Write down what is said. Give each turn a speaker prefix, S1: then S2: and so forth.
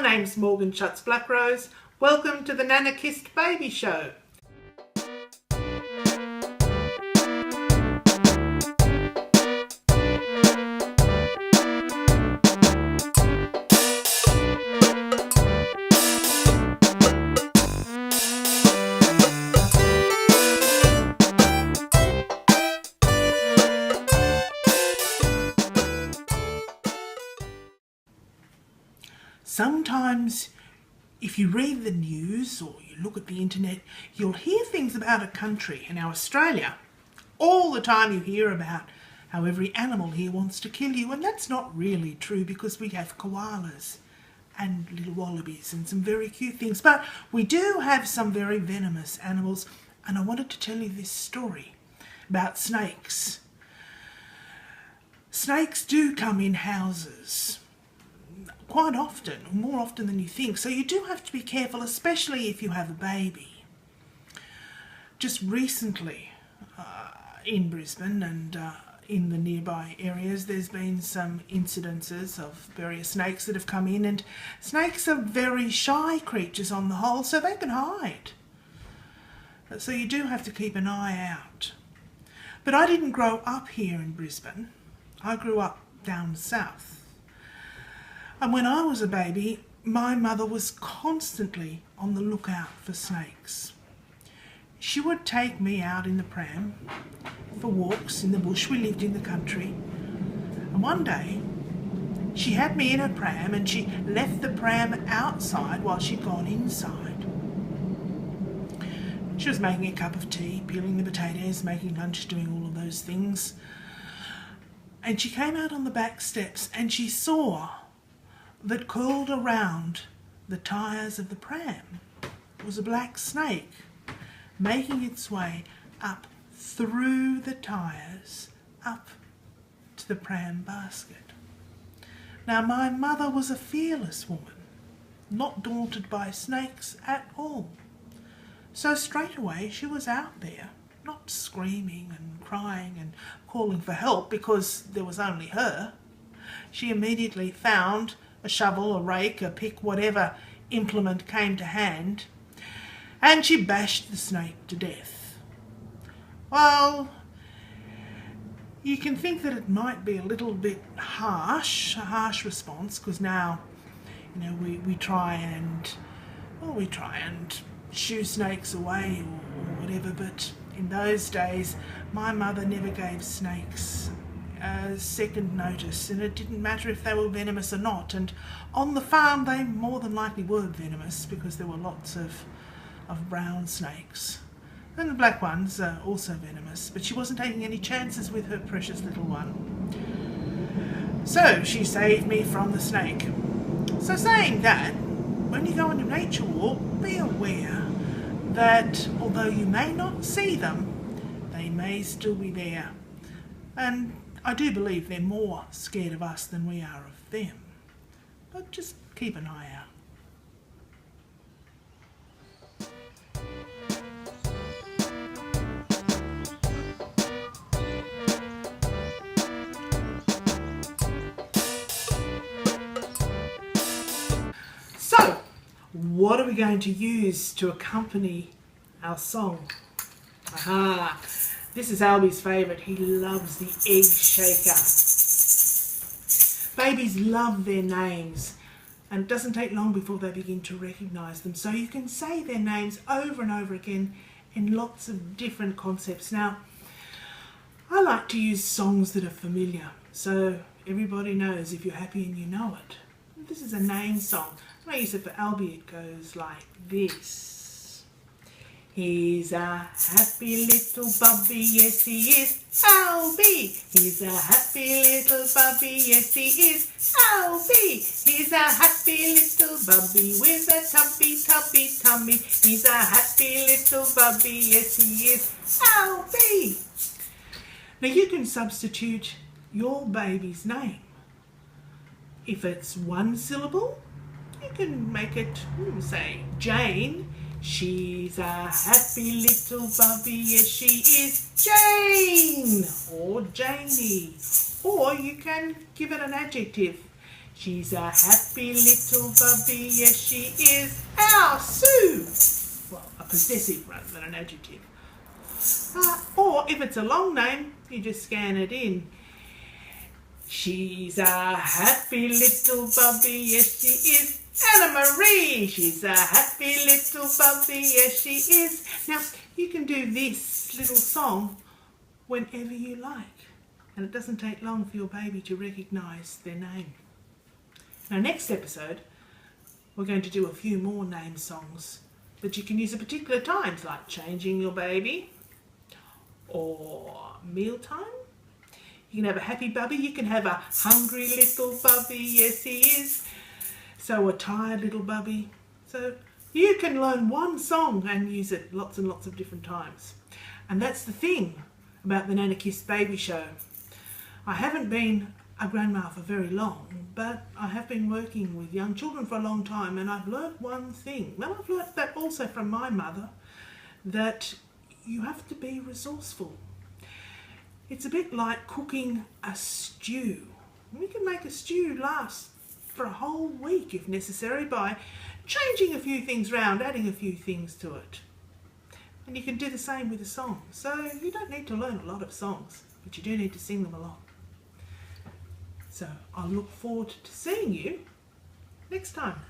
S1: name's Morgan Schutz Blackrose. Welcome to the Nanna Kissed Baby Show. Sometimes if you read the news or you look at the internet, you'll hear things about a country. Now Australia, all the time you hear about how every animal here wants to kill you, and that's not really true because we have koalas and little wallabies and some very cute things, but we do have some very venomous animals, and I wanted to tell you this story about snakes. Snakes do come in houses quite often, more often than you think, so you do have to be careful, especially if you have a baby. Just recently in Brisbane and in the nearby areas, there's been some incidences of various snakes that have come in, and snakes are very shy creatures on the whole, so they can hide. So you do have to keep an eye out. But I didn't grow up here in Brisbane. I grew up down south. And when I was a baby, my mother was constantly on the lookout for snakes. She would take me out in the pram for walks in the bush. We lived in the country. And one day, she had me in her pram and she left the pram outside while she'd gone inside. She was making a cup of tea, peeling the potatoes, making lunch, doing all of those things. And she came out on the back steps and she saw that curled around the tyres of the pram was a black snake making its way up through the tyres up to the pram basket. Now my mother was a fearless woman, not daunted by snakes at all. So straight away she was out there, not screaming and crying and calling for help because there was only her. She immediately found a shovel, a rake, a pick, whatever implement came to hand, and she bashed the snake to death. Well, you can think that it might be a little bit harsh, a harsh response, because now, we try and shoo snakes away or whatever, but in those days, my mother never gave snakes a second notice, and it didn't matter if they were venomous or not. And on the farm they more than likely were venomous because there were lots of brown snakes, and the black ones are also venomous, but she wasn't taking any chances with her precious little one. So she saved me from the snake. So saying that, when you go on a nature walk, be aware that although you may not see them, they may still be there. And I do believe they're more scared of us than we are of them. But just keep an eye out. So, what are we going to use to accompany our song? Aha! This is Alby's favourite. He loves the egg shaker. Babies love their names, and it doesn't take long before they begin to recognise them. So you can say their names over and over again in lots of different concepts. Now, I like to use songs that are familiar, so everybody knows if you're happy and you know it. This is a name song. When I use it for Alby, it goes like this. He's a happy little bubby, yes he is, Alby. He's a happy little bubby, yes he is, Alby. He's a happy little bubby with a tubby tummy. He's a happy little bubby, yes he is, Alby. Now you can substitute your baby's name. If it's one syllable, you can make it, say, Jane. She's a happy little bubby, yes she is, Jane, or Janie. Or you can give it an adjective. She's a happy little bubby, yes she is. Our Sue! Well, a possessive rather than an adjective. Or if it's a long name, you just scan it in. She's a happy little bubby, yes she is. Anna Marie, she's a happy little bubby, yes she is. Now, you can do this little song whenever you like, and it doesn't take long for your baby to recognise their name. Now, next episode, we're going to do a few more name songs that you can use at particular times, like changing your baby or mealtime. You can have a happy bubby, you can have a hungry little bubby, yes he is. So a tired little bubby. So you can learn one song and use it lots and lots of different times. And that's the thing about the Nanna Kiss Baby Show. I haven't been a grandma for very long, but I have been working with young children for a long time, and I've learnt one thing. Well, I've learnt that also from my mother, that you have to be resourceful. It's a bit like cooking a stew. We can make a stew last for a whole week if necessary by changing a few things round, adding a few things to it. And you can do the same with a song. So you don't need to learn a lot of songs, but you do need to sing them a lot. So I look forward to seeing you next time.